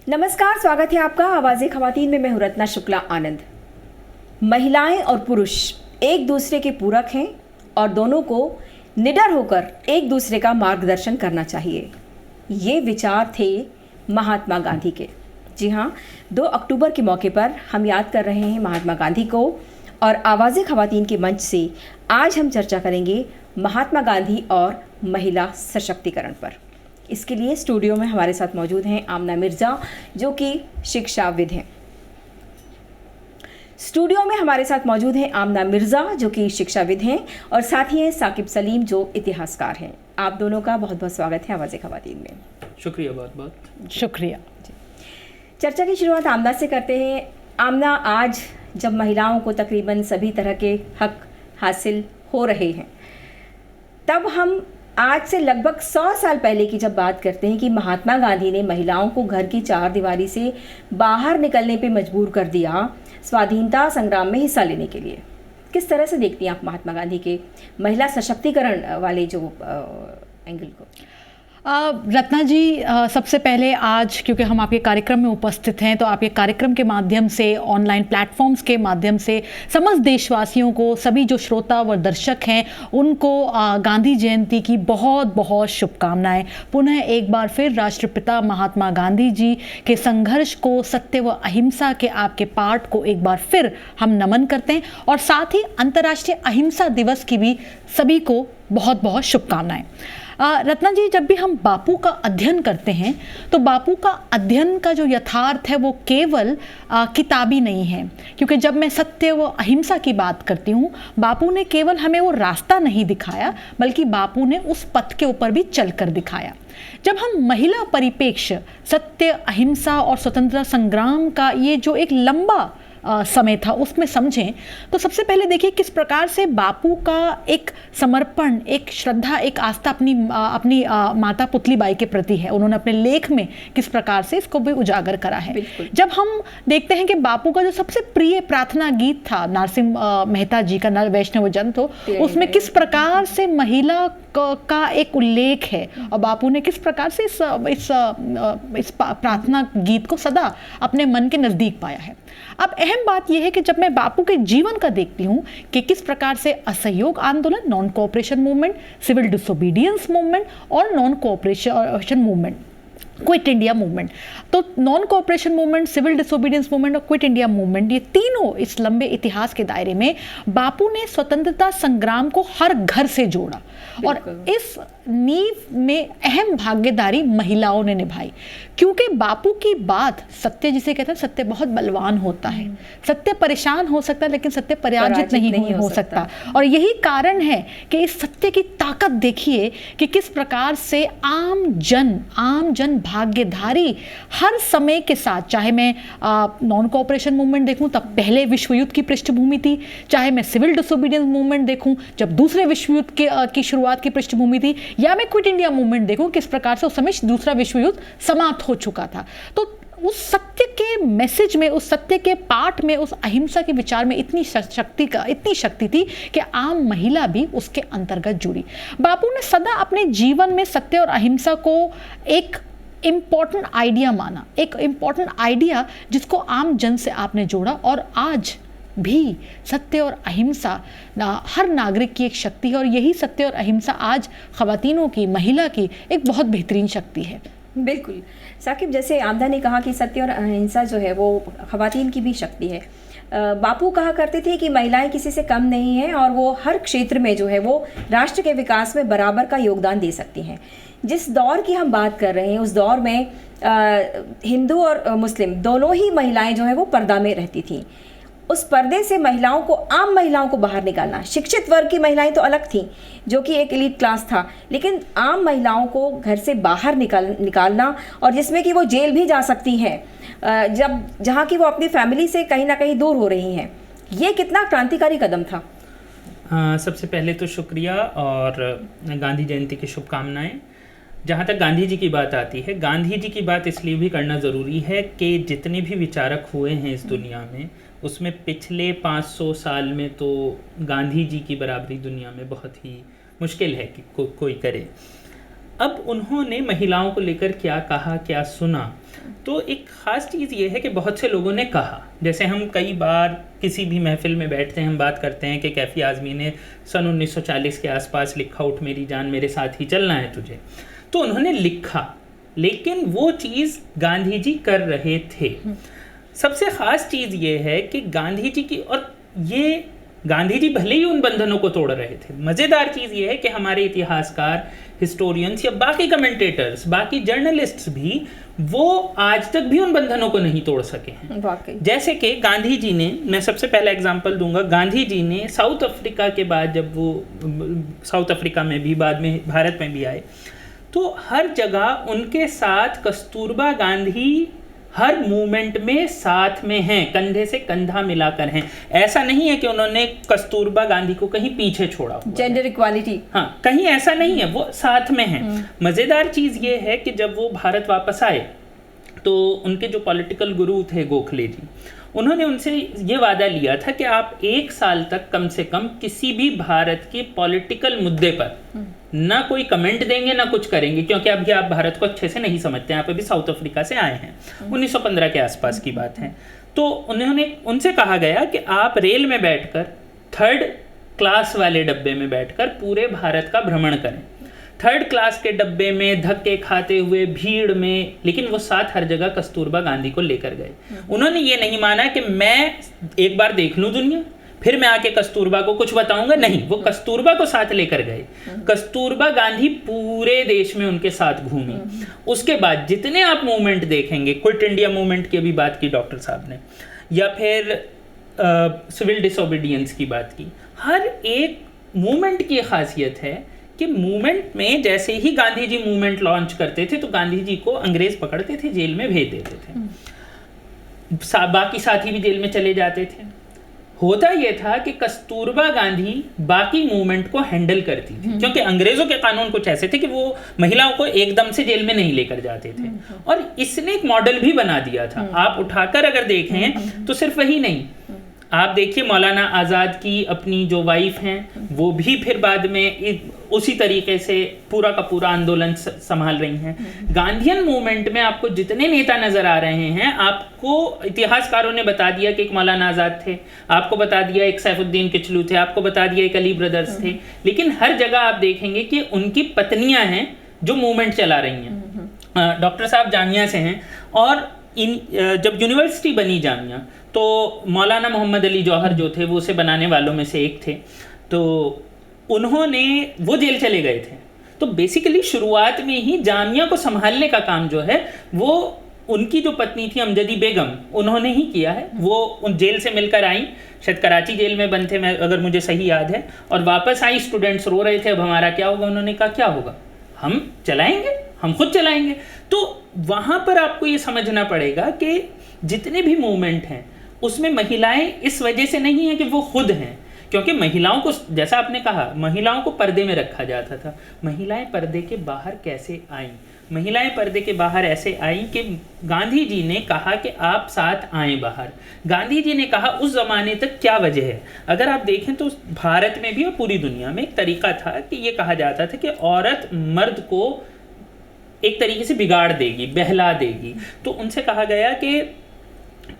नमस्कार, स्वागत है आपका आवाज़े ख़वातीन में। मैं हूं रत्ना शुक्ला आनंद। महिलाएं और पुरुष एक दूसरे के पूरक हैं और दोनों को निडर होकर एक दूसरे का मार्गदर्शन करना चाहिए। ये विचार थे महात्मा गांधी के। जी हाँ, 2 अक्टूबर के मौके पर हम याद कर रहे हैं महात्मा गांधी को, और आवाज़े ख़वातीन के मंच से आज हम चर्चा करेंगे महात्मा गांधी और महिला सशक्तिकरण पर। इसके लिए स्टूडियो में हमारे साथ मौजूद हैं आमना मिर्ज़ा, जो कि शिक्षाविद हैं। स्टूडियो में हमारे साथ मौजूद हैं आमना मिर्ज़ा, जो कि शिक्षाविद हैं, और साथ ही हैं साकिब सलीम, जो इतिहासकार हैं। आप दोनों का बहुत बहुत स्वागत है आवाज़े ख़वातीन में। शुक्रिया, बहुत बहुत शुक्रिया। चर्चा की शुरुआत आमना से करते हैं। आमना, आज जब महिलाओं को तकरीबन सभी तरह के हक हासिल हो रहे हैं, तब हम आज से लगभग 100 साल पहले की जब बात करते हैं कि महात्मा गांधी ने महिलाओं को घर की 4 दीवारी से बाहर निकलने पे मजबूर कर दिया स्वाधीनता संग्राम में हिस्सा लेने के लिए। किस तरह से देखती हैं आप महात्मा गांधी के महिला सशक्तिकरण वाले जो एंगल को? रत्ना जी, सबसे पहले आज क्योंकि हम आपके कार्यक्रम में उपस्थित हैं, तो आपके कार्यक्रम के माध्यम से, ऑनलाइन प्लेटफॉर्म्स के माध्यम से समस्त देशवासियों को, सभी जो श्रोता व दर्शक हैं, उनको गांधी जयंती की बहुत बहुत शुभकामनाएं। पुनः एक बार फिर राष्ट्रपिता महात्मा गांधी जी के संघर्ष को, सत्य व अहिंसा के आपके पाठ को एक बार फिर हम नमन करते हैं, और साथ ही अंतर्राष्ट्रीय अहिंसा दिवस की भी सभी को बहुत बहुत शुभकामनाएं। रत्ना जी, जब भी हम बापू का अध्ययन करते हैं, तो बापू का अध्ययन का जो यथार्थ है वो केवल किताबी नहीं है, क्योंकि जब मैं सत्य व अहिंसा की बात करती हूँ, बापू ने केवल हमें वो रास्ता नहीं दिखाया, बल्कि बापू ने उस पथ के ऊपर भी चलकर दिखाया। जब हम महिला परिप्रेक्ष्य, सत्य, अहिंसा और स्वतंत्रता संग्राम का ये जो एक लंबा समय था उसमें समझें, तो सबसे पहले देखिए किस प्रकार से बापू का एक समर्पण, एक श्रद्धा, एक आस्था अपनी माता पुतलीबाई के प्रति है। उन्होंने अपने लेख में किस प्रकार से इसको भी उजागर करा है। जब हम देखते हैं कि बापू का जो सबसे प्रिय प्रार्थना गीत था नरसिंह मेहता जी का, नर वैष्णव जन, तो उसमें किस प्रकार से महिला का एक उल्लेख है, और बापू ने किस प्रकार से इस प्रार्थना गीत को सदा अपने मन के नज़दीक पाया है। अब अहम बात यह है कि जब मैं बापू के जीवन का देखती हूँ कि किस प्रकार से असहयोग आंदोलन, non cooperation movement, civil disobedience movement और non cooperation movement, quit India movement, तो non cooperation movement, civil disobedience movement और क्विट इंडिया मूवमेंट, ये तीनों इस लंबे इतिहास के दायरे में बापू ने स्वतंत्रता संग्राम को हर घर से जोड़ा, और इस नींव में अहम भागीदारी महिलाओं ने निभाई। क्योंकि बापू की बात, सत्य जिसे कहते हैं, सत्य बहुत बलवान होता है। सत्य परेशान हो सकता है, लेकिन सत्य पराजित नहीं हो सकता। और यही कारण है कि इस सत्य की ताकत देखिए कि किस प्रकार से आम जन भाग्यधारी हर समय के साथ, चाहे मैं नॉन कोऑपरेशन मूवमेंट देखूं तब पहले विश्व युद्ध की पृष्ठभूमि थी, चाहे मैं सिविल डिसोबीडियंस मूवमेंट देखूं जब दूसरे विश्व युद्ध की शुरुआत की पृष्ठभूमि थी, या मैं क्विट इंडिया मूवमेंट देखूं किस प्रकार से उस समय दूसरा विश्व युद्ध समाप्त हो चुका था। तो उस सत्य के मैसेज में, उस सत्य के पाठ में, उस अहिंसा के विचार में इतनी शक्ति थी कि आम महिला भी उसके अंतर्गत जुड़ी। बापू ने सदा अपने जीवन में सत्य और अहिंसा को एक इम्पॉर्टेंट आइडिया माना, एक इम्पॉर्टेंट आइडिया जिसको आम जन से आपने जोड़ा, और आज भी सत्य और अहिंसा हर नागरिक की एक शक्ति है, और यही सत्य और अहिंसा आज ख़वातीनों की, महिला की एक बहुत बेहतरीन शक्ति है। बिल्कुल साकिब, जैसे आमदा ने कहा कि सत्य और अहिंसा जो है वो ख़वातीन की भी शक्ति है। बापू कहा करते थे कि महिलाएं किसी से कम नहीं हैं, और वो हर क्षेत्र में जो है वो राष्ट्र के विकास में बराबर का योगदान दे सकती हैं। जिस दौर की हम बात कर रहे हैं, उस दौर में हिंदू और मुस्लिम दोनों ही महिलाएं जो है वो पर्दा में रहती थीं। उस पर्दे से महिलाओं को, आम महिलाओं को बाहर निकालना, शिक्षित वर्ग की महिलाएं तो अलग थीं जो कि एक एलीट क्लास था, लेकिन आम महिलाओं को घर से बाहर निकालना, और जिसमें कि वो जेल भी जा सकती हैं जहाँ की वो अपनी फैमिली से कहीं ना कहीं दूर हो रही हैं, ये कितना क्रांतिकारी कदम था। सबसे पहले तो शुक्रिया और गांधी जयंती की शुभकामनाएं। जहाँ तक गांधी जी की बात आती है, गांधी जी की बात इसलिए भी करना ज़रूरी है कि जितने भी विचारक हुए हैं इस दुनिया में, उसमें पिछले 500 साल में तो गांधी जी की बराबरी दुनिया में बहुत ही मुश्किल है कि कोई करे। अब उन्होंने महिलाओं को लेकर क्या कहा, क्या सुना, तो एक ख़ास चीज़ ये है कि बहुत से लोगों ने कहा, जैसे हम कई बार किसी भी महफिल में बैठते हैं, हम बात करते हैं कि कैफ़ी आज़मी ने सन 1940 के आसपास लिखा, उठ मेरी जान मेरे साथ ही चलना है तुझे, तो उन्होंने लिखा, लेकिन वो चीज़ गांधी जी कर रहे थे। सबसे ख़ास चीज़ ये है कि गांधी जी की, और ये गांधी जी भले ही उन बंधनों को तोड़ रहे थे, मज़ेदार चीज़ ये है कि हमारे इतिहासकार, हिस्टोरियंस या बाकी कमेंटेटर्स, बाकी जर्नलिस्ट्स भी वो आज तक भी उन बंधनों को नहीं तोड़ सके हैं। वाकई जैसे कि गांधी जी ने, मैं सबसे पहला एग्जांपल दूंगा, गांधी जी ने साउथ अफ्रीका के बाद, जब वो साउथ अफ्रीका में भी, बाद में भारत में भी आए, तो हर जगह उनके साथ कस्तूरबा गांधी हर मूवमेंट में साथ में हैं, कंधे से कंधा मिलाकर हैं। ऐसा नहीं है कि उन्होंने कस्तूरबा गांधी को कहीं पीछे छोड़ा हुआ, जेंडर इक्वालिटी, हाँ, कहीं ऐसा नहीं है, वो साथ में हैं। मज़ेदार चीज़ ये है कि जब वो भारत वापस आए तो उनके जो पॉलिटिकल गुरु थे गोखले जी, उन्होंने उनसे ये वादा लिया था कि आप 1 साल तक कम से कम किसी भी भारत के पॉलिटिकल मुद्दे पर ना कोई कमेंट देंगे ना कुछ करेंगे, क्योंकि अभी आप भारत को अच्छे से नहीं समझते हैं, आप अभी साउथ अफ्रीका से आए हैं, 1915 के आसपास की बात है। तो उन्होंने उनसे कहा गया कि आप रेल में बैठकर 3rd क्लास वाले डब्बे में बैठकर पूरे भारत का भ्रमण करें। 3rd क्लास के डब्बे में धक्के खाते हुए भीड़ में, लेकिन वो साथ हर जगह कस्तूरबा गांधी को लेकर गए। उन्होंने ये नहीं माना कि मैं एक बार देख लूं दुनिया, फिर मैं आके कस्तूरबा को कुछ बताऊंगा, नहीं, वो कस्तूरबा को साथ लेकर गए। कस्तूरबा गांधी पूरे देश में उनके साथ घूमी। उसके बाद जितने आप मूवमेंट देखेंगे, क्विट इंडिया मूवमेंट की अभी बात की डॉक्टर साहब ने, या फिर सिविल डिसोबीडियंस की बात की, हर एक मूवमेंट की खासियत है कि मूवमेंट में जैसे ही गांधी जी मूवमेंट लॉन्च करते थे तो गांधी जी को अंग्रेज पकड़ते थे, जेल में भेज देते थे, बाकी साथी भी जेल में चले जाते थे। होता यह था कि कस्तूरबा गांधी बाकी मूवमेंट को हैंडल करती थी, क्योंकि अंग्रेजों के कानून कुछ ऐसे थे कि वो महिलाओं को एकदम से जेल में नहीं लेकर जाते थे, और इसने एक मॉडल भी बना दिया था। आप उठाकर अगर देखें तो सिर्फ वही नहीं, आप देखिए मौलाना आज़ाद की अपनी जो वाइफ हैं वो भी फिर बाद में उसी तरीके से पूरा का पूरा आंदोलन संभाल रही हैं। गांधीयन मूवमेंट में आपको जितने नेता नजर आ रहे हैं, आपको इतिहासकारों ने बता दिया कि एक मौलाना आज़ाद थे, आपको बता दिया एक सैफुद्दीन किचलू थे, आपको बता दिया एक अली ब्रदर्स थे, लेकिन हर जगह आप देखेंगे कि उनकी पत्नियां हैं जो मूवमेंट चला रही हैं। डॉक्टर साहब जामिया से हैं, और जब यूनिवर्सिटी बनी जामिया तो मौलाना मोहम्मद अली जौहर जो थे वो उसे बनाने वालों में से एक थे, तो उन्होंने, वो जेल चले गए थे। तो बेसिकली शुरुआत में ही जामिया को संभालने का काम जो है वो उनकी जो पत्नी थी अमजदी बेगम, उन्होंने ही किया है। वो उन जेल से मिलकर आई, शायद कराची जेल में बंद थे, मैं अगर मुझे सही याद है, और वापस आई, स्टूडेंट्स रो रहे थे अब हमारा क्या होगा, उन्होंने कहा क्या होगा, हम चलाएंगे, हम खुद चलाएंगे। तो वहाँ पर आपको ये समझना पड़ेगा कि जितने भी मूवमेंट हैं उसमें महिलाएं इस वजह से नहीं है कि वो खुद हैं, क्योंकि महिलाओं को, जैसा आपने कहा, महिलाओं को पर्दे में रखा जाता था। महिलाएं पर्दे के बाहर कैसे आईं? महिलाएं पर्दे के बाहर ऐसे आईं कि गांधी जी ने कहा कि आप साथ आएं बाहर। गांधी जी ने कहा, उस ज़माने तक क्या वजह है, अगर आप देखें तो भारत में भी और पूरी दुनिया में एक तरीका था कि ये कहा जाता था कि औरत मर्द को एक तरीके से बिगाड़ देगी, बहला देगी। तो उनसे कहा गया कि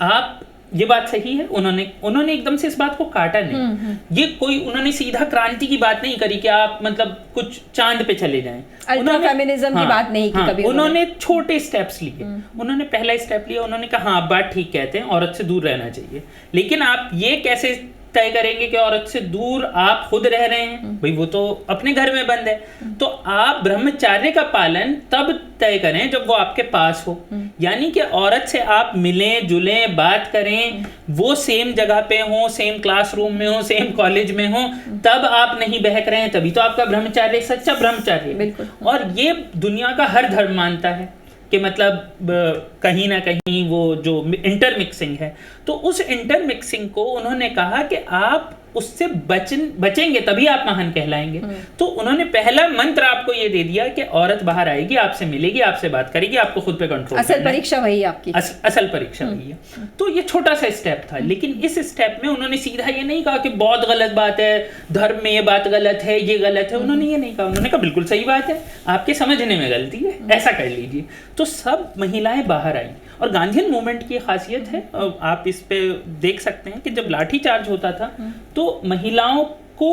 आप, ये बात सही है, उन्होंने एकदम से इस बात को काटा नहीं। ये कोई, उन्होंने सीधा क्रांति की बात नहीं करी कि आप मतलब कुछ चांद पे चले जाएं। अल्ट्रा फेमिनिज्म की बात नहीं की कभी। उन्होंने छोटे स्टेप्स लिए। उन्होंने पहला स्टेप लिया, उन्होंने कहा हाँ, आप बात ठीक कहते हैं, औरत से दूर रहना चाहिए, लेकिन आप ये कैसे तय करेंगे कि औरत से दूर आप खुद रह रहे हैं? भाई वो तो अपने घर में बंद है। तो आप ब्रह्मचर्य का पालन तब तय करें जब वो आपके पास हो, यानी कि औरत से आप मिलें जुलें, बात करें, वो सेम जगह पे हो, सेम क्लासरूम में हो, सेम कॉलेज में हो, तब आप नहीं बहक रहे हैं, तभी तो आपका ब्रह्मचर्य सच्चा ब्रह्मचर्य। बिल्कुल। और ये दुनिया का हर धर्म मानता है कि मतलब कहीं ना कहीं वो जो इंटरमिक्सिंग है, तो उस इंटरमिक्सिंग को उन्होंने कहा कि आप उससे बचेंगे तभी आप महान कहलाएंगे। तो उन्होंने पहला मंत्र आपको ये दे दिया कि औरत बाहर आएगी, आपसे मिलेगी, आपसे बात करेगी, आपको खुद पे कंट्रोल असल परीक्षा वही आपकी, असल परीक्षा वही है। तो ये छोटा सा स्टेप था, लेकिन इस स्टेप में उन्होंने सीधा ये नहीं कहा कि बहुत गलत बात है, धर्म में ये बात गलत है, ये गलत है, उन्होंने ये नहीं कहा। उन्होंने कहा बिल्कुल सही बात है, आपके समझने में गलती है, ऐसा कर लीजिए। तो सब महिलाएं बाहर आई। और गांधीयन मूवमेंट की खासियत है, आप इस पे देख सकते हैं कि जब लाठी चार्ज होता था तो महिलाओं को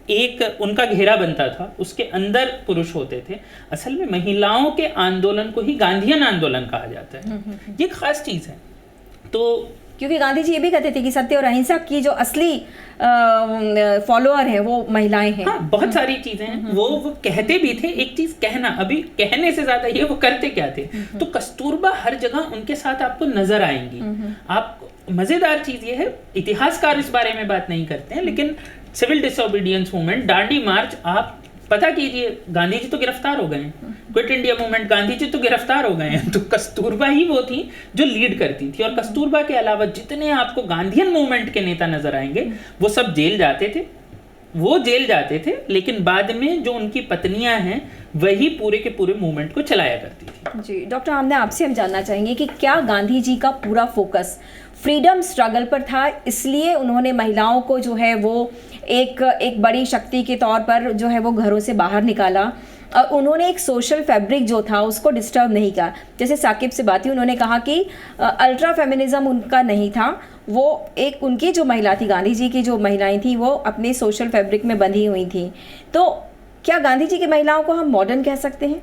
एक उनका घेरा बनता था, उसके अंदर पुरुष होते थे। असल में महिलाओं के आंदोलन को ही गांधीयन आंदोलन कहा जाता है। ये एक खास चीज है। तो क्योंकि गांधी जी ये भी कहते थे कि सत्य और अहिंसा की जो असली फॉलोअर है वो महिलाएं हैं। हाँ, बहुत सारी चीजें हैं। वो कहते भी थे। एक चीज कहना, अभी कहने से ज्यादा ये वो करते क्या थे। तो कस्तूरबा हर जगह उनके साथ आपको नजर आएंगी। आप मजेदार चीज ये है, इतिहासकार इस बारे में बात नहीं करते हैं, लेकिन सिविल डिसोबीडियंस मूवमेंट, दांडी मार्च, आप पता कीजिए, गांधी जी तो गिरफ्तार हो गए हैं। Quit India movement, Gandhi ji तो गिरफ्तार हो गए हैं। तो कस्तूरबा ही वो थी जो लीड करती थी। और कस्तूरबा के अलावा जितने आपको गांधीयन मूवमेंट के नेता नजर आएंगे वो सब जेल जाते थे। वो जेल जाते थे, लेकिन बाद में जो उनकी पत्नियां हैं वही पूरे के पूरे मूवमेंट को चलाया करती थी। जी डॉक्टर आमना, आपसे हम जानना चाहेंगे कि क्या गांधी जी का पूरा फोकस फ्रीडम स्ट्रगल पर था, इसलिए उन्होंने महिलाओं को जो है वो एक बड़ी शक्ति के तौर पर जो है वो घरों से बाहर निकाला, और उन्होंने एक सोशल फैब्रिक जो था उसको डिस्टर्ब नहीं किया। जैसे साकिब से बात हुई, उन्होंने कहा कि अल्ट्रा फेमिनिज्म उनका नहीं था, वो एक उनकी जो महिला थी, गांधी जी की जो महिलाएं थी वो अपने सोशल फैब्रिक में बंधी हुई थी। तो क्या गांधी जी की महिलाओं को हम मॉडर्न कह सकते हैं,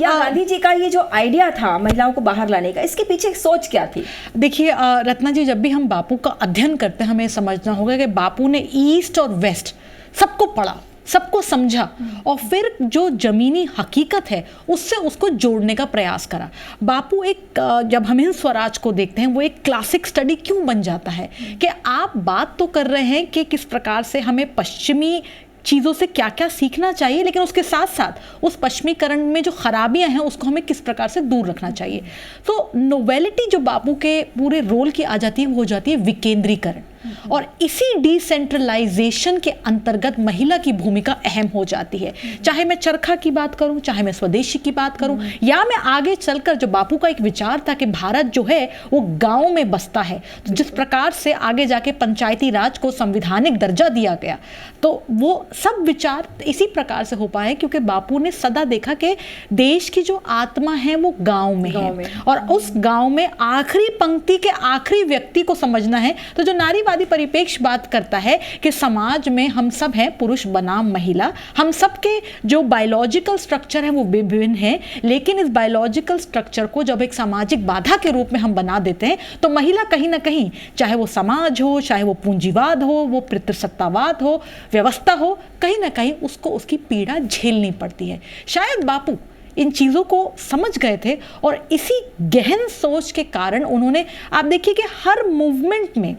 या गांधी जी का ये जो आइडिया था महिलाओं को बाहर लाने का, इसके पीछे सोच क्या थी? देखिए रत्ना जी, जब भी हम बापू का अध्ययन करते हैं हमें समझना होगा कि बापू ने ईस्ट और वेस्ट सबको पढ़ा, सबको समझा, और फिर जो जमीनी हकीकत है उससे उसको जोड़ने का प्रयास करा। बापू एक जब हम हिंद स्वराज को देखते हैं वो एक क्लासिक स्टडी क्यों बन जाता है कि आप बात तो कर रहे हैं कि किस प्रकार से हमें पश्चिमी चीज़ों से क्या क्या सीखना चाहिए, लेकिन उसके साथ साथ उस पश्चिमीकरण में जो खराबियां हैं उसको हमें किस प्रकार से दूर रखना चाहिए। तो नोवेलिटी जो बापू के पूरे रोल की आ जाती है वो हो जाती है विकेंद्रीकरण, और इसी डिसेंट्रलाइजेशन के अंतर्गत महिला की भूमिका अहम हो जाती है। चाहे मैं चरखा की बात करूं, चाहे मैं स्वदेशी की बात करूं, या मैं आगे चलकर जो बापू का एक विचार था कि भारत जो है वो गांव में बसता है, तो जिस प्रकार से आगे जाके पंचायती राज को संविधानिक दर्जा दिया गया, तो वो सब विचार इसी प्रकार से हो पाए क्योंकि बापू ने सदा देखा कि देश की जो आत्मा है वो गांव में है, और उस गांव में आखिरी पंक्ति के आखिरी व्यक्ति को समझना है। तो जो नारीवादी परिपेक्ष बात करता है कि समाज में हम सब हैं पुरुष बनाम महिला, हम सब के जो बायोलॉजिकल स्ट्रक्चर है वो विभिन्न है, लेकिन इस बायोलॉजिकल स्ट्रक्चर को जब एक सामाजिक बाधा के रूप में हम बना देते हैं तो महिला कहीं ना कहीं, चाहे वो समाज हो, चाहे वो पूंजीवाद हो, वो पितृसत्तावाद हो, व्यवस्था हो, कहीं ना कहीं उसको उसकी पीड़ा झेलनी पड़ती है। शायद बापू इन चीज़ों को समझ गए थे, और इसी गहन सोच के कारण उन्होंने, आप देखिए कि हर मूवमेंट में,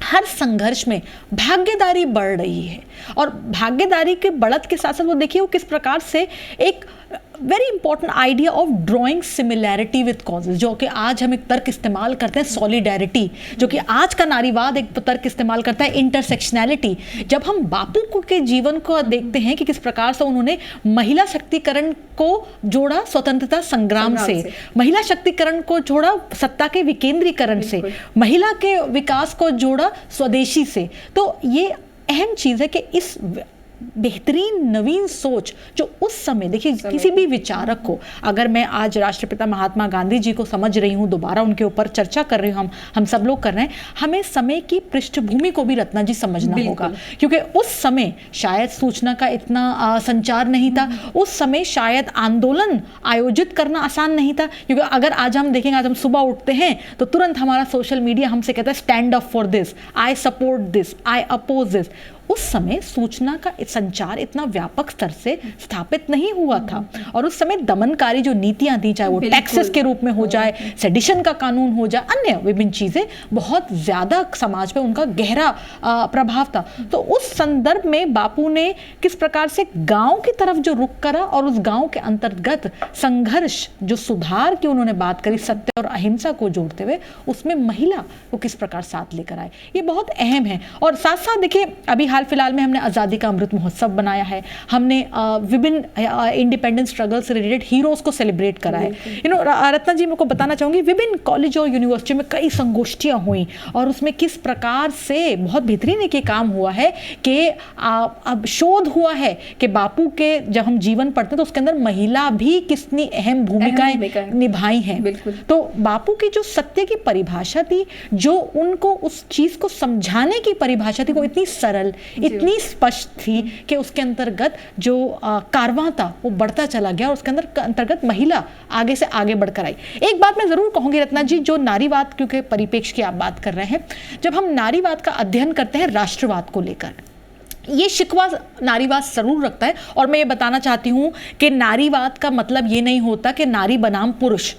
हर संघर्ष में भागीदारी बढ़ रही है, और भागीदारी के बढ़त के साथ साथ वो देखिए वो किस प्रकार से एक very important idea of drawing similarity with causes, जो कि आज हम एक तर्क इस्तेमाल करते हैं सॉलिडैरिटी, जो कि आज का नारीवाद एक तर्क इस्तेमाल करता है इंटरसेक्शनैलिटी। जब हम बापू को के जीवन को देखते हैं कि किस प्रकार से उन्होंने महिला शक्तिकरण को जोड़ा स्वतंत्रता संग्राम से, महिला शक्तिकरण को जोड़ा सत्ता के विकेंद्रीकरण से, महिला के विकास को जोड़ा स्वदेशी से, तो ये अहम चीज़ है कि इस बेहतरीन नवीन सोच जो उस समय, देखिए किसी भी विचारक को, अगर मैं आज राष्ट्रपिता महात्मा गांधी जी को समझ रही हूँ, दोबारा उनके ऊपर चर्चा कर रही हूँ, हम सब लोग कर रहे हैं, हमें समय की पृष्ठभूमि को भी रत्ना जी समझना होगा, क्योंकि उस समय शायद सूचना का इतना संचार नहीं था, उस समय शायद आंदोलन आयोजित करना आसान नहीं था, क्योंकि अगर आज हम देखेंगे, आज हम सुबह उठते हैं तो तुरंत हमारा सोशल मीडिया हमसे कहता है stand up for this, I support this, I oppose this. उस समय सूचना का संचार इतना व्यापक स्तर से स्थापित नहीं हुआ था, और उस समय दमनकारी जो नीतियां थी, चाहे वो टैक्सेस के रूप में हो जाए, सेडिशन का कानून हो जाए, अन्य विभिन्न चीजें, बहुत ज्यादा समाज पे उनका गहरा प्रभाव था। तो उस संदर्भ में बापू ने किस प्रकार से गांव की तरफ जो रुख करा और उस गांव के अंतर्गत संघर्ष, जो सुधार की उन्होंने बात करी सत्य और अहिंसा को जोड़ते हुए, उसमें महिला को किस प्रकार साथ लेकर आए, ये बहुत अहम है। और साथ साथ देखिए, अभी हाल फिलहाल में हमने आज़ादी का अमृत महोत्सव बनाया है, हमने विभिन्न इंडिपेंडेंस स्ट्रगल से रिलेटेड हीरोज को सेलिब्रेट करा है। रत्ना जी, मेरे को बताना चाहूँगी, विभिन्न कॉलेज और यूनिवर्सिटी में कई संगोष्ठियाँ हुई और उसमें किस प्रकार से बहुत बेहतरीन एक काम हुआ है कि अब शोध हुआ है कि बापू के जब हम जीवन पढ़ते हैं तो उसके अंदर महिला भी कितनी अहम भूमिकाएं निभाई हैं। तो बापू की जो सत्य की परिभाषा थी, जो उनको उस चीज को समझाने की परिभाषा थी, वो इतनी सरल, इतनी स्पष्ट थी कि उसके अंतर्गत जो कारवां था वो बढ़ता चला गया और उसके अंतर्गत महिला आगे से आगे बढ़कर आई। एक बात मैं जरूर कहूंगी रत्ना जी, जो नारीवाद, क्योंकि परिप्रेक्ष्य की आप बात कर रहे हैं, जब हम नारीवाद का अध्ययन करते हैं राष्ट्रवाद को लेकर, ये शिकवा नारीवाद जरूर रखता है। और मैं ये बताना चाहती हूं कि नारीवाद का मतलब ये नहीं होता कि नारी बनाम पुरुष।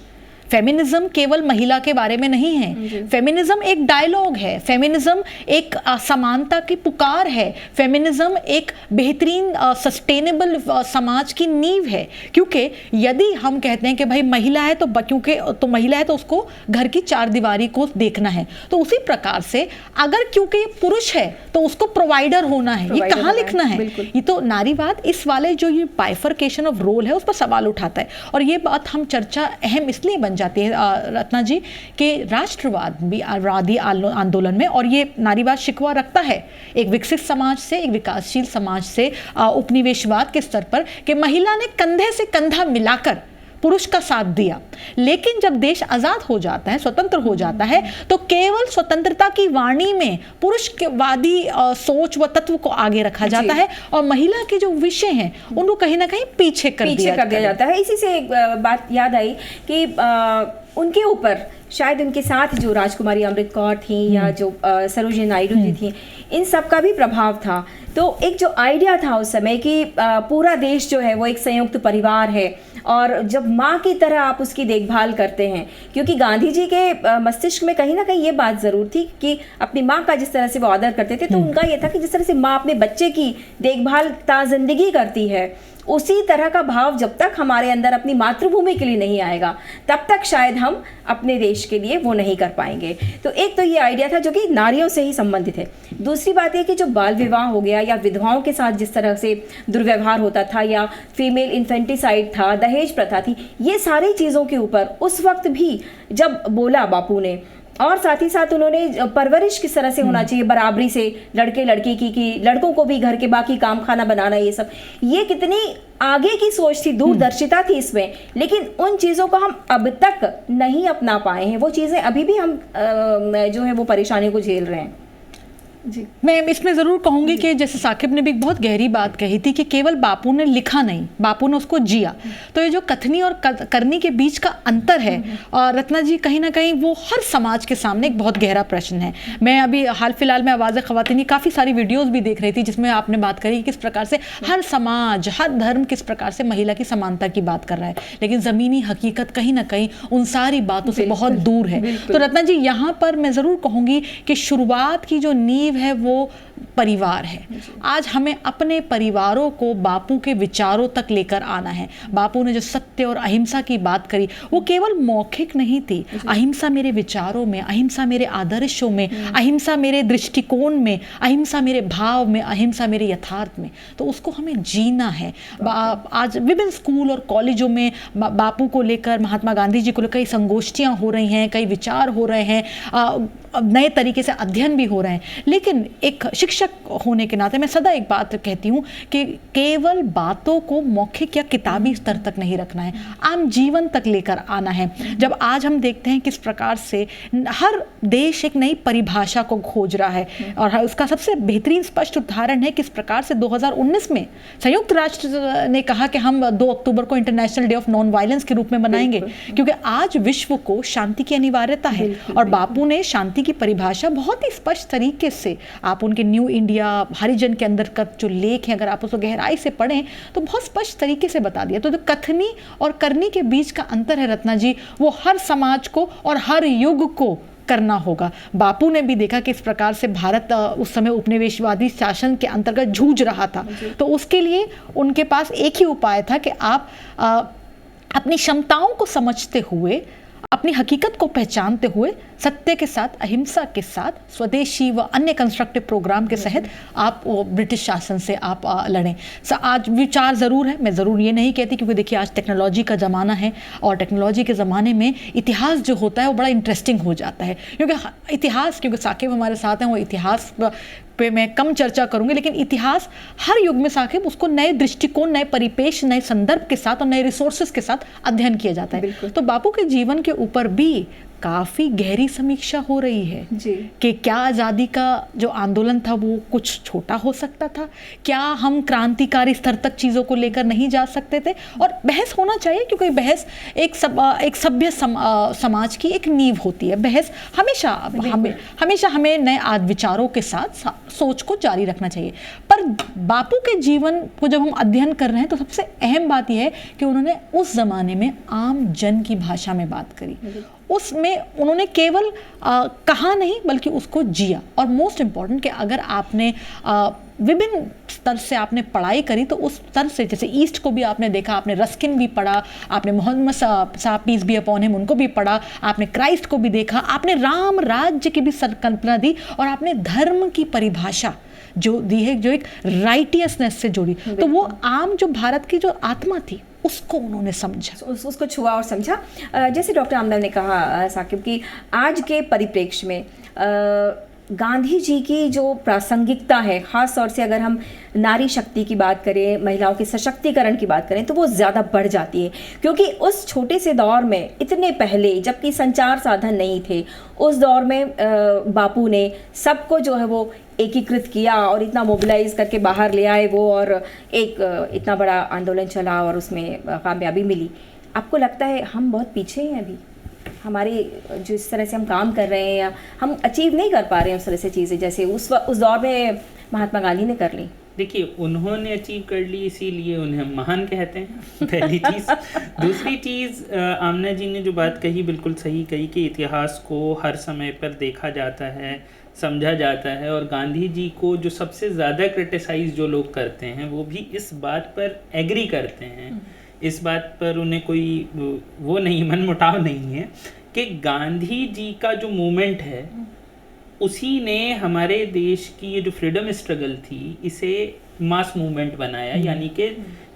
फेमिनिज्म केवल महिला के बारे में नहीं है, फेमिनिज्म एक डायलॉग है, फेमिनिज्म एक समानता की पुकार है, फेमिनिज्म एक बेहतरीन सस्टेनेबल समाज की नींव है। क्योंकि यदि हम कहते हैं कि भाई महिला है तो क्योंकि तो महिला है तो उसको घर की चार दीवारी को देखना है, तो उसी प्रकार से अगर क्योंकि ये पुरुष है तो उसको प्रोवाइडर होना है, ये कहाँ लिखना है? ये तो नारीवाद इस वाले जो ये बाइफर्केशन ऑफ रोल है उस पर सवाल उठाता है। और ये बात हम चर्चा अहम इसलिए बन जाती है रत्ना जी कि राष्ट्रवाद भी वादी आंदोलन में, और ये नारीवाद शिकवा रखता है एक विकसित समाज से, एक विकासशील समाज से, उपनिवेशवाद के स्तर पर, कि महिला ने कंधे से कंधा मिलाकर पुरुष का साथ दिया। लेकिन जब देश आजाद हो जाता है, स्वतंत्र हो जाता है, तो केवल स्वतंत्रता की वाणी में पुरुषवादी सोच व तत्व को आगे रखा जाता है और महिला के जो विषय हैं उनको कहीं ना कहीं पीछे कर दिया जाता है। इसी से एक बात याद आई कि उनके ऊपर शायद उनके साथ जो राजकुमारी अमृत कौर थी या जो सरोजिनी नायडू जी थी, इन सब का भी प्रभाव था। तो एक जो आइडिया था उस समय कि पूरा देश जो है वो एक संयुक्त परिवार है और जब माँ की तरह आप उसकी देखभाल करते हैं, क्योंकि गांधी जी के मस्तिष्क में कहीं ना कहीं ये बात ज़रूर थी कि अपनी माँ का जिस तरह से वो आदर करते थे, तो उनका ये था कि जिस तरह से माँ अपने बच्चे की देखभाल ताज़िंदगी करती है, उसी तरह का भाव जब तक हमारे अंदर अपनी मातृभूमि के लिए नहीं आएगा, तब तक शायद हम अपने देश के लिए वो नहीं कर पाएंगे। तो एक तो ये आइडिया था जो कि नारियों से ही संबंधित है। दूसरी बात ये कि जो बाल विवाह हो गया या विधवाओं के साथ जिस तरह से दुर्व्यवहार होता था या फीमेल इन्फेंटिसाइड था, दहेज प्रथा थी, ये सारी चीज़ों के ऊपर उस वक्त भी जब बोला बापू ने, और साथ ही साथ उन्होंने परवरिश किस तरह से होना चाहिए बराबरी से लड़के लड़की की, कि लड़कों को भी घर के बाकी काम खाना बनाना, ये सब, ये कितनी आगे की सोच थी, दूरदर्शिता थी इसमें। लेकिन उन चीज़ों को हम अब तक नहीं अपना पाए हैं, वो चीज़ें अभी भी हम जो है वो परेशानी को झेल रहे हैं। जी, मैं इसमें ज़रूर कहूँगी कि जैसे साकिब ने भी बहुत गहरी बात कही थी कि केवल बापू ने लिखा नहीं, बापू ने उसको जिया। तो ये जो कथनी और करनी के बीच का अंतर है, और रत्ना जी कहीं ना कहीं वो हर समाज के सामने एक बहुत गहरा प्रश्न है। मैं अभी हाल फिलहाल में आवाज़ ख़वातीन काफ़ी सारी वीडियोज़ भी देख रही थी जिसमें आपने बात करी किस प्रकार से हर समाज, हर धर्म किस प्रकार से महिला की समानता की बात कर रहा है, लेकिन ज़मीनी हकीकत कहीं ना कहीं उन सारी बातों से बहुत दूर है। तो रत्ना जी यहाँ पर मैं ज़रूर कहूँगी कि शुरुआत की जो नींव है वो परिवार है। आज हमें अपने परिवारों को बापू के विचारों तक लेकर आना है। बापू ने जो सत्य और अहिंसा की बात करी वो केवल मौखिक नहीं थी। अहिंसा मेरे विचारों में, अहिंसा मेरे आदर्शों में, अहिंसा मेरे दृष्टिकोण में, अहिंसा मेरे भाव में, अहिंसा मेरे यथार्थ में। तो उसको हमें जीना है। आज विभिन्न स्कूल और कॉलेजों में बापू को लेकर, महात्मा गांधी जी को लेकर कई संगोष्ठियाँ हो रही हैं, कई विचार हो रहे हैं, नए तरीके से अध्ययन भी हो रहे हैं। लेकिन एक शिक्षक होने के नाते मैं सदा एक बात कहती हूँ कि केवल बातों को मौखिक या किताबी स्तर तक नहीं रखना है, आम जीवन तक लेकर आना है। जब आज हम देखते हैं किस प्रकार से हर देश एक नई परिभाषा को खोज रहा है, और उसका सबसे बेहतरीन स्पष्ट उदाहरण है किस प्रकार से 2019 में संयुक्त राष्ट्र ने कहा कि हम 2 अक्टूबर को international day of non violence के रूप में मनाएंगे, क्योंकि आज विश्व को शांति की अनिवार्यता है। और बापू ने शांति की परिभाषा बहुत ही स्पष्ट तरीके से, आप उनके न्यू इंडिया, हरिजन के अंदर का जो लेख है, अगर आप उसको गहराई से पढ़ें तो बहुत स्पष्ट तरीके से बता दिया। तो जो कथनी और करनी के बीच का अंतर है रत्ना जी, वो हर समाज को और हर युग को करना होगा। बापू ने भी देखा कि इस प्रकार से भारत उस समय उपनिवेशवादी शासन के अंतर्गत जूझ रहा था, तो उसके लिए उनके पास एक ही उपाय था कि आप अपनी क्षमताओं को समझते हुए, अपनी हकीकत को पहचानते हुए, सत्य के साथ, अहिंसा के साथ, स्वदेशी व अन्य कंस्ट्रक्टिव प्रोग्राम के तहत आप ब्रिटिश शासन से आप लड़ें। आज विचार ज़रूर है, मैं ज़रूर ये नहीं कहती, क्योंकि देखिए आज टेक्नोलॉजी का ज़माना है और टेक्नोलॉजी के ज़माने में इतिहास जो होता है वो बड़ा इंटरेस्टिंग हो जाता है। क्योंकि इतिहास, क्योंकि साकिब हमारे साथ हैं, वो इतिहास पे मैं कम चर्चा करूंगी, लेकिन इतिहास हर युग में साकिब उसको नए दृष्टिकोण, नए परिपेक्ष, नए संदर्भ के साथ और नए रिसोर्सेज के साथ अध्ययन किया जाता है। तो बापू के जीवन के ऊपर भी काफ़ी गहरी समीक्षा हो रही है जी। कि क्या आज़ादी का जो आंदोलन था वो कुछ छोटा हो सकता था, क्या हम क्रांतिकारी स्तर तक चीज़ों को लेकर नहीं जा सकते थे, और बहस होना चाहिए, क्योंकि बहस एक सभ्य समाज की एक नींव होती है। बहस हमेशा हमें नए विचारों के साथ सोच को जारी रखना चाहिए। पर बापू के जीवन को जब हम अध्ययन कर रहे हैं तो सबसे अहम बात यह है कि उन्होंने उस ज़माने में आम जन की भाषा में बात करी। उसमें उन्होंने केवल कहा नहीं बल्कि उसको जिया। और मोस्ट इम्पॉर्टेंट कि अगर आपने विभिन्न स्तर से आपने पढ़ाई करी तो उस स्तर से, जैसे ईस्ट को भी आपने देखा, आपने रस्किन भी पढ़ा, आपने मोहम्मद साहब पीस भी अपॉन हिम उनको भी पढ़ा, आपने क्राइस्ट को भी देखा, आपने राम राज्य की भी संकल्पना दी, और आपने धर्म की परिभाषा जो दी है, जो एक राइटियसनेस से जुड़ी, तो वो आम जो भारत की जो आत्मा थी उसको उन्होंने समझा, उसको छुआ और समझा। जैसे डॉक्टर आमदन ने कहा साकिब कि आज के परिप्रेक्ष्य में गांधी जी की जो प्रासंगिकता है, ख़ास तौर से अगर हम नारी शक्ति की बात करें, महिलाओं के सशक्तिकरण की बात करें, तो वो ज़्यादा बढ़ जाती है, क्योंकि उस छोटे से दौर में, इतने पहले जबकि संचार साधन नहीं थे, उस दौर में बापू ने सबको जो है वो एकीकृत किया और इतना मोबिलाइज करके बाहर ले आए वो, और एक इतना बड़ा आंदोलन चला और उसमें कामयाबी मिली। आपको लगता है हम बहुत पीछे हैं अभी? हमारे जो इस तरह से हम काम कर रहे हैं या हम अचीव नहीं कर पा रहे हैं उस तरह से चीज़ें जैसे उस दौर में महात्मा गांधी ने कर ली? देखिए, उन्होंने अचीव कर ली इसीलिए उन्हें महान कहते हैं, पहली चीज़। दूसरी चीज़, आमना जी ने जो बात कही बिल्कुल सही कही कि इतिहास को हर समय पर देखा जाता है, समझा जाता है, और गांधी जी को जो सबसे ज़्यादा क्रिटिसाइज़ जो लोग करते हैं वो भी इस बात पर एग्री करते हैं, इस बात पर उन्हें कोई वो नहीं, मनमुटाव नहीं है कि गांधी जी का जो मूवमेंट है उसी ने हमारे देश की ये जो फ्रीडम स्ट्रगल थी इसे मास मूवमेंट बनाया, यानी कि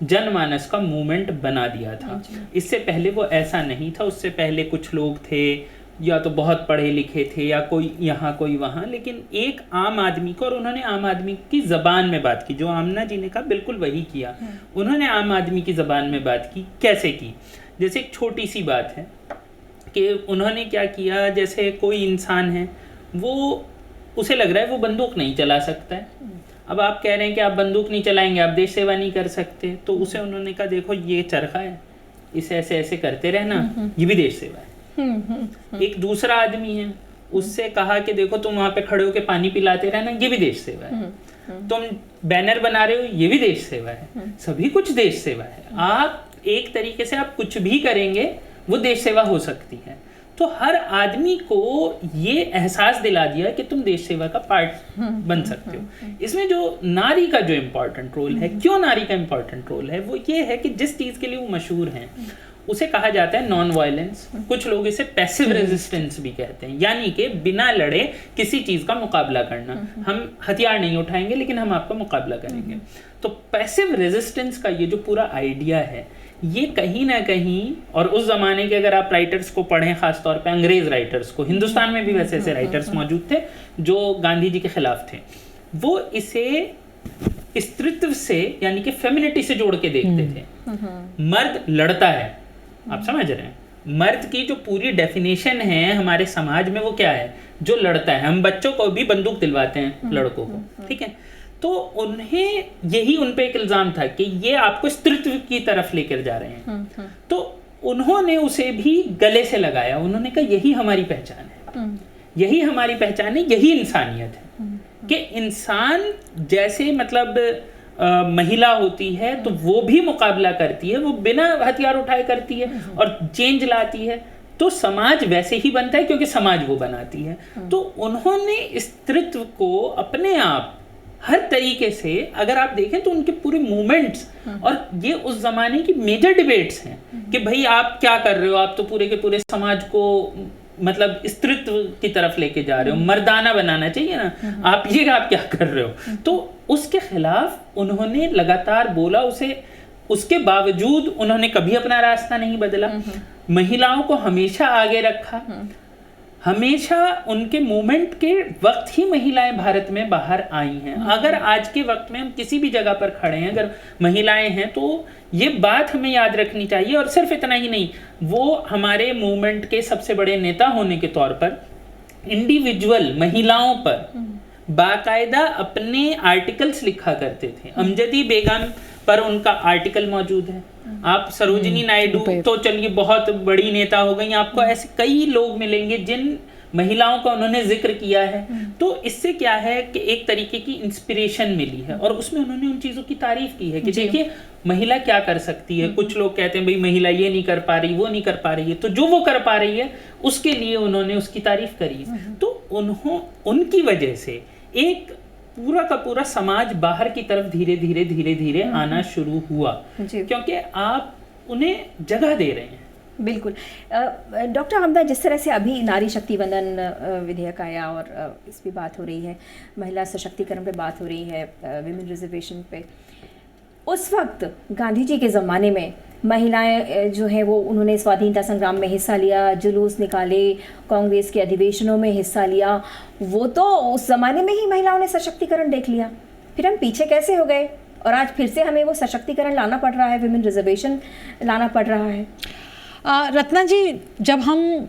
जनमानस का मूवमेंट बना दिया था। इससे पहले वो ऐसा नहीं था। उससे पहले कुछ लोग थे या तो बहुत पढ़े लिखे थे या कोई यहाँ कोई वहाँ, लेकिन एक आम आदमी को, और उन्होंने आम आदमी की ज़बान में बात की, जो आमना जी ने कहा बिल्कुल वही किया। उन्होंने आम आदमी की ज़बान में बात की। कैसे की? जैसे एक छोटी सी बात है कि उन्होंने क्या किया, जैसे कोई इंसान है, वो उसे लग रहा है वो बंदूक नहीं चला सकता है। अब आप कह रहे हैं कि आप बंदूक नहीं चलाएंगे, आप देश सेवा नहीं कर सकते, तो उसे उन्होंने कहा देखो ये चरखा है, इसे ऐसे ऐसे करते रहना, ये भी देश सेवा है। एक दूसरा आदमी है, उससे कहा कि देखो तुम वहां पे खड़े होके पानी पिलाते रहना, ये भी देश सेवा है। तुम बैनर बना रहे हो, ये भी देश सेवा है। सभी कुछ देश सेवा है। आप एक तरीके से आप कुछ भी करेंगे वो देश सेवा हो सकती है। तो हर आदमी को ये एहसास दिला दिया कि तुम देश सेवा का पार्ट बन सकते हो। इसमें जो नारी का जो इम्पोर्टेंट रोल है, क्यों नारी का इम्पोर्टेंट रोल है, वो ये है कि जिस चीज़ के लिए वो मशहूर हैं उसे कहा जाता है नॉन वायलेंस। कुछ लोग इसे पैसिव रेजिस्टेंस भी कहते हैं, यानी कि बिना लड़े किसी चीज़ का मुकाबला करना। हम हथियार नहीं उठाएंगे लेकिन हम आपका मुकाबला करेंगे। तो पैसिव रेजिस्टेंस का ये जो पूरा आइडिया है, ये कहीं ना कहीं, और उस ज़माने के अगर आप राइटर्स को पढ़ें, ख़ास तौर पे अंग्रेज़ राइटर्स को, हिंदुस्तान में भी वैसे ऐसे राइटर्स मौजूद थे जो गांधी जी के ख़िलाफ़ थे, वो इसे स्त्रीत्व से यानी कि फेमिनिटी से जोड़ के देखते थे। मर्द लड़ता है, आप समझ रहे हैं, मर्द की जो पूरी डेफिनेशन है हमारे समाज में वो क्या है, जो लड़ता है। हम बच्चों को भी बंदूक दिलवाते हैं लड़कों को, ठीक है। तो उन्हें यही उन पे एक इल्ज़ाम था कि ये आपको स्त्रीत्व की तरफ लेकर जा रहे हैं। तो उन्होंने उसे भी गले से लगाया। उन्होंने कहा यही हमारी पहचान है, यही हमारी पहचान है, यही इंसानियत है। कि इंसान जैसे मतलब महिला होती है तो वो भी मुकाबला करती है, वो बिना हथियार उठाए करती है और चेंज लाती है, तो समाज वैसे ही बनता है क्योंकि समाज वो बनाती है। तो उन्होंने स्त्रीत्व को अपने आप हर तरीके से, अगर आप देखें तो उनके पूरे मूवमेंट्स, और ये उस जमाने की मेजर डिबेट्स हैं कि भाई आप क्या कर रहे हो, आप तो पूरे के पूरे समाज को मतलब स्त्रीत्व की तरफ लेके जा रहे हो, मर्दाना बनाना चाहिए ना, आप क्या कर रहे हो। तो उसके खिलाफ उन्होंने लगातार बोला, उसके बावजूद उन्होंने कभी अपना रास्ता नहीं बदला, महिलाओं को हमेशा आगे रखा, हमेशा उनके मूवमेंट के वक्त ही महिलाएं भारत में बाहर आई हैं। अगर आज के वक्त में हम किसी भी जगह पर खड़े हैं, अगर महिलाएं हैं, तो ये बात हमें याद रखनी चाहिए। और सिर्फ इतना ही नहीं, वो हमारे मूवमेंट के सबसे बड़े नेता होने के तौर पर इंडिविजुअल महिलाओं पर बाकायदा अपने आर्टिकल्स लिखा करते थे। अमजदी बेगम पर उनका आर्टिकल मौजूद है, आप सरोजिनी नायडू तो चलिए बहुत बड़ी नेता हो गई, आपको ऐसे कई लोग मिलेंगे जिन महिलाओं का उन्होंने जिक्र किया है। तो इससे क्या है कि एक तरीके की इंस्पिरेशन मिली है, और उसमें उन्होंने उन चीज़ों की तारीफ की है कि देखिए महिला क्या कर सकती है। कुछ लोग कहते हैं भाई महिला ये नहीं कर पा रही, वो नहीं कर पा रही है, तो जो वो कर पा रही है उसके लिए उन्होंने उसकी तारीफ करी। तो उनकी वजह से एक पूरा का पूरा समाज बाहर की तरफ धीरे धीरे आना शुरू हुआ, क्योंकि आप उन्हें जगह दे रहे हैं। बिल्कुल। डॉक्टर हमदा, जिस तरह से अभी नारी शक्ति वंदन विधेयक आया और इस पर बात हो रही है, महिला सशक्तिकरण पे बात हो रही है, विमेन रिजर्वेशन पे, उस वक्त गांधी जी के ज़माने में महिलाएं जो है वो उन्होंने स्वाधीनता संग्राम में हिस्सा लिया, जुलूस निकाले, कांग्रेस के अधिवेशनों में हिस्सा लिया, वो तो उस ज़माने में ही महिलाओं ने सशक्तिकरण देख लिया। फिर हम पीछे कैसे हो गए और आज फिर से हमें वो सशक्तिकरण लाना पड़ रहा है, विमेन रिजर्वेशन लाना पड़ रहा है? रत्ना जी, जब हम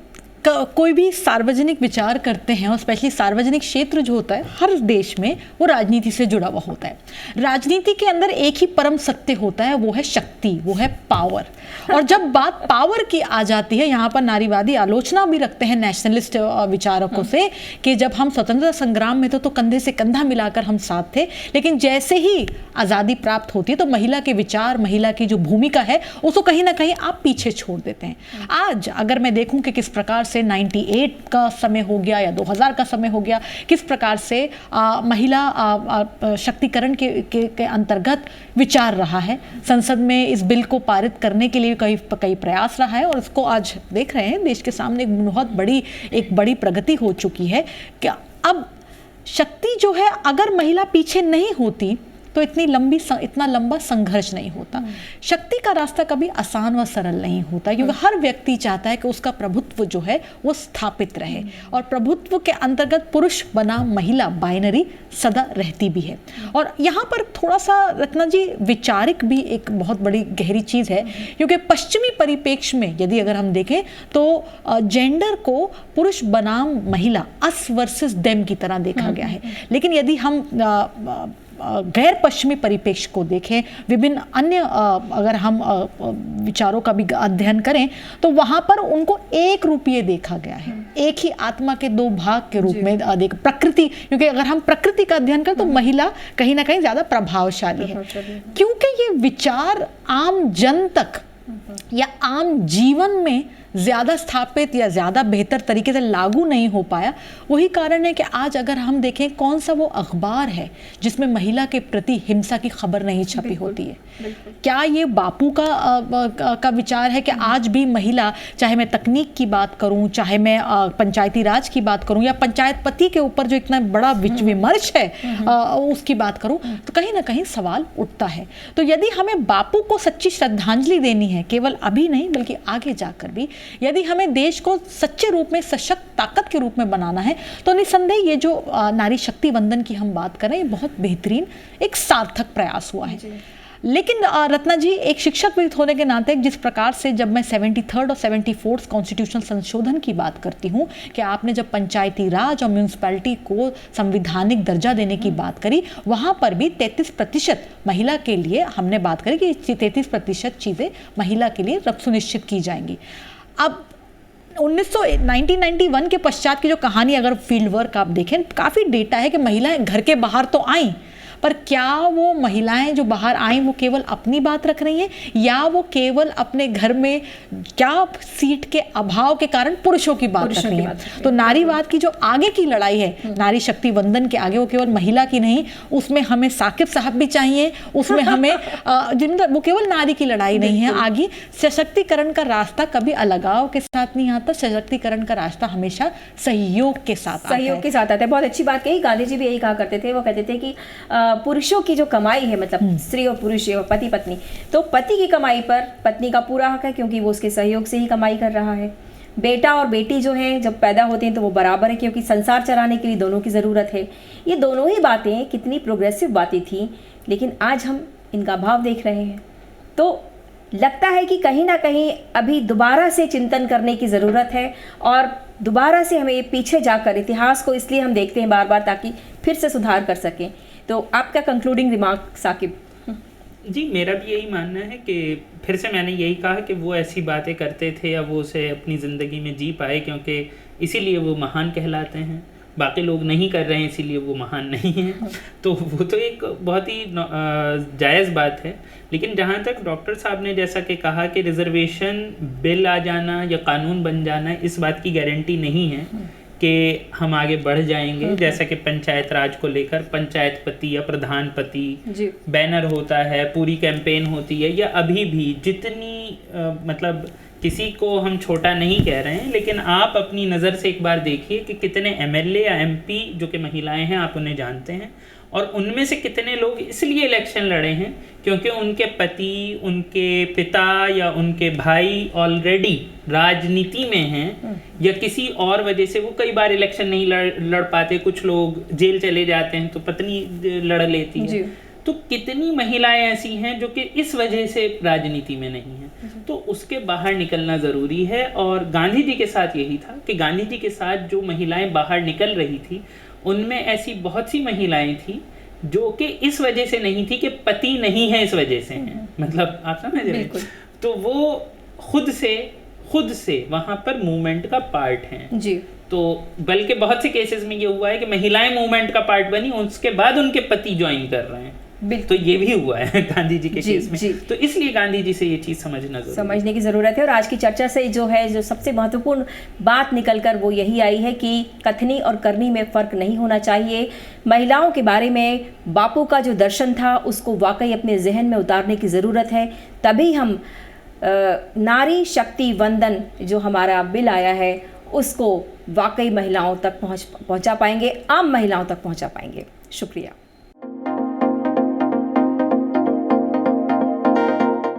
कोई भी सार्वजनिक विचार करते हैं, और स्पेशली सार्वजनिक क्षेत्र जो होता है हर देश में, वो राजनीति से जुड़ा हुआ होता है। राजनीति के अंदर एक ही परम सत्य होता है, वो है शक्ति, वो है पावर। और जब बात पावर की आ जाती है, यहाँ पर नारीवादी आलोचना भी रखते हैं नेशनलिस्ट विचारकों से कि जब हम स्वतंत्रता संग्राम में थे तो कंधे से कंधा मिलाकर हम साथ थे, लेकिन जैसे ही आज़ादी प्राप्त होती है तो महिला के विचार, महिला की जो भूमिका है, उसको कहीं ना कहीं आप पीछे छोड़ देते हैं। आज अगर मैं देखूं कि किस प्रकार से 98 का समय हो गया या 2000 का समय हो गया, किस प्रकार से महिला शक्तिकरण के अंतर्गत विचार रहा है, संसद में इस बिल को पारित करने के लिए कई प्रयास रहा है, और इसको आज देख रहे हैं देश के सामने एक बड़ी प्रगति हो चुकी है कि अब शक्ति जो है, अगर महिला पीछे नहीं होती तो इतना लंबा संघर्ष नहीं होता। शक्ति का रास्ता कभी आसान व सरल नहीं होता, क्योंकि हर व्यक्ति चाहता है कि उसका प्रभुत्व जो है वो स्थापित रहे, और प्रभुत्व के अंतर्गत पुरुष बना महिला बाइनरी सदा रहती भी है। और यहाँ पर थोड़ा सा रत्ना जी वैचारिक भी एक बहुत बड़ी गहरी चीज़ है, क्योंकि पश्चिमी परिप्रेक्ष्य में यदि अगर हम देखें तो जेंडर को पुरुष बनाम महिला, अस वर्सेस देम की तरह देखा गया है। लेकिन यदि हम गैर पश्चिमी परिप्रेक्ष्य को देखें, विभिन्न अन्य अगर हम विचारों का भी अध्ययन करें, तो वहाँ पर उनको एक रूपीय देखा गया है, एक ही आत्मा के दो भाग के रूप में देख प्रकृति। क्योंकि अगर हम प्रकृति का अध्ययन करें तो महिला कहीं ना कहीं ज़्यादा प्रभावशाली है, क्योंकि ये विचार आम जन तक या आम जीवन में ज़्यादा स्थापित या ज़्यादा बेहतर तरीके से लागू नहीं हो पाया। वही कारण है कि आज अगर हम देखें कौन सा वो अखबार है जिसमें महिला के प्रति हिंसा की खबर नहीं छपी होती है। क्या ये बापू का विचार है कि आज भी महिला, चाहे मैं तकनीक की बात करूं, चाहे मैं पंचायती राज की बात करूं, या पंचायत पति के ऊपर जो इतना बड़ा विमर्श है उसकी बात करूं, तो कहीं ना कहीं सवाल उठता है। तो यदि हमें बापू को सच्ची श्रद्धांजलि देनी है, केवल अभी नहीं बल्कि आगे जाकर भी, यदि हमें देश को सच्चे रूप में सशक्त ताकत के रूप में बनाना है, तो निसंदेह ये जो नारी शक्ति वंदन की हम बात करें, ये बहुत बेहतरीन एक सार्थक प्रयास हुआ है। लेकिन रत्ना जी, एक शिक्षक भी होने के नाते जिस प्रकार से जब मैं 73rd और 74th कॉन्स्टिट्यूशनल संशोधन की बात करती हूँ कि आपने जब पंचायती राज और म्यूनसिपैलिटी को संविधानिक दर्जा देने की बात करी, वहाँ पर भी 33% महिला के लिए हमने बात करी कि 33% चीज़ें महिला के लिए सुनिश्चित की जाएंगी। अब 1991 के पश्चात की जो कहानी, अगर फील्ड वर्क आप देखें, काफ़ी डेटा है कि महिलाएं घर के बाहर तो आईं, पर क्या वो महिलाएं जो बाहर आईं वो केवल अपनी बात रख रही हैं, या वो केवल अपने घर में क्या सीट के अभाव के कारण पुरुषों की बात रख रही हैं? तो नारीवाद की जो आगे की लड़ाई है, नारी शक्ति वंदन के आगे, वो केवल महिला की नहीं, उसमें हमें साकिब साहब भी चाहिए, उसमें हमें वो केवल नारी की लड़ाई नहीं है। आगे सशक्तिकरण का रास्ता कभी अलगाव के साथ नहीं आता, सशक्तिकरण का रास्ता हमेशा सहयोग के साथ आता है। बहुत अच्छी बात कही। गांधी जी भी यही कहा करते थे, वो कहते थे कि पुरुषों की जो कमाई है, मतलब स्त्री और पुरुष और पति पत्नी, तो पति की कमाई पर पत्नी का पूरा हक है, क्योंकि वो उसके सहयोग से ही कमाई कर रहा है। बेटा और बेटी जो है जब पैदा होते हैं तो वो बराबर है, क्योंकि संसार चलाने के लिए दोनों की ज़रूरत है। ये दोनों ही बातें कितनी प्रोग्रेसिव बातें थी, लेकिन आज हम इनका अभाव देख रहे हैं। तो लगता है कि कहीं ना कहीं अभी दोबारा से चिंतन करने की ज़रूरत है, और दोबारा से हमें पीछे जाकर इतिहास को इसलिए हम देखते हैं बार बार, ताकि फिर से सुधार कर सकें। तो आपका कंक्लूडिंग रिमार्क साकिब? जी, मेरा भी यही मानना है कि फिर से मैंने यही कहा कि वो ऐसी बातें करते थे या वो उसे अपनी ज़िंदगी में जी पाए, क्योंकि इसीलिए वो महान कहलाते हैं। बाकी लोग नहीं कर रहे हैं इसीलिए वो महान नहीं हैं। तो वो तो एक बहुत ही जायज़ बात है। लेकिन जहाँ तक डॉक्टर साहब ने जैसा कि कहा कि रिजर्वेशन बिल आ जाना या कानून बन जाना इस बात की गारंटी नहीं है कि हम आगे बढ़ जाएंगे। जैसा कि पंचायत राज को लेकर पंचायत पति या प्रधान पति बैनर होता है, पूरी कैंपेन होती है, या अभी भी जितनी मतलब किसी को हम छोटा नहीं कह रहे हैं, लेकिन आप अपनी नज़र से एक बार देखिए कि कितने एमएलए या एमपी जो कि महिलाएं हैं, आप उन्हें जानते हैं, और उनमें से कितने लोग इसलिए इलेक्शन लड़े हैं क्योंकि उनके पति, उनके पिता या उनके भाई ऑलरेडी राजनीति में हैं, या किसी और वजह से वो कई बार इलेक्शन नहीं लड़ पाते। कुछ लोग जेल चले जाते हैं तो पत्नी लड़ लेती है। तो कितनी महिलाएं ऐसी हैं जो कि इस वजह से राजनीति में नहीं हैं। तो उसके बाहर निकलना ज़रूरी है, और गांधी जी के साथ यही था कि गांधी जी के साथ जो महिलाएं बाहर निकल रही थी, उनमें ऐसी बहुत सी महिलाएं थी जो कि इस वजह से नहीं थी कि पति नहीं है, इस वजह से हैं। मतलब आप समझ रहे हैं? तो वो खुद से वहाँ पर मूवमेंट का पार्ट हैं जी। तो बल्कि बहुत से केसेस में ये हुआ है कि महिलाएं मूवमेंट का पार्ट बनी, उसके बाद उनके पति ज्वाइन कर रहे हैं। तो ये भी हुआ है गांधी जी के केस में। तो इसलिए गांधी जी से ये चीज़ समझने की ज़रूरत है। और आज की चर्चा से जो सबसे महत्वपूर्ण बात निकलकर वो यही आई है कि कथनी और करनी में फ़र्क नहीं होना चाहिए। महिलाओं के बारे में बापू का जो दर्शन था उसको वाकई अपने जहन में उतारने की ज़रूरत है, तभी हम नारी शक्ति वंदन जो हमारा बिल आया है उसको वाकई महिलाओं तक पहुंचा पाएंगे, आम महिलाओं तक पहुंचा पाएंगे। शुक्रिया।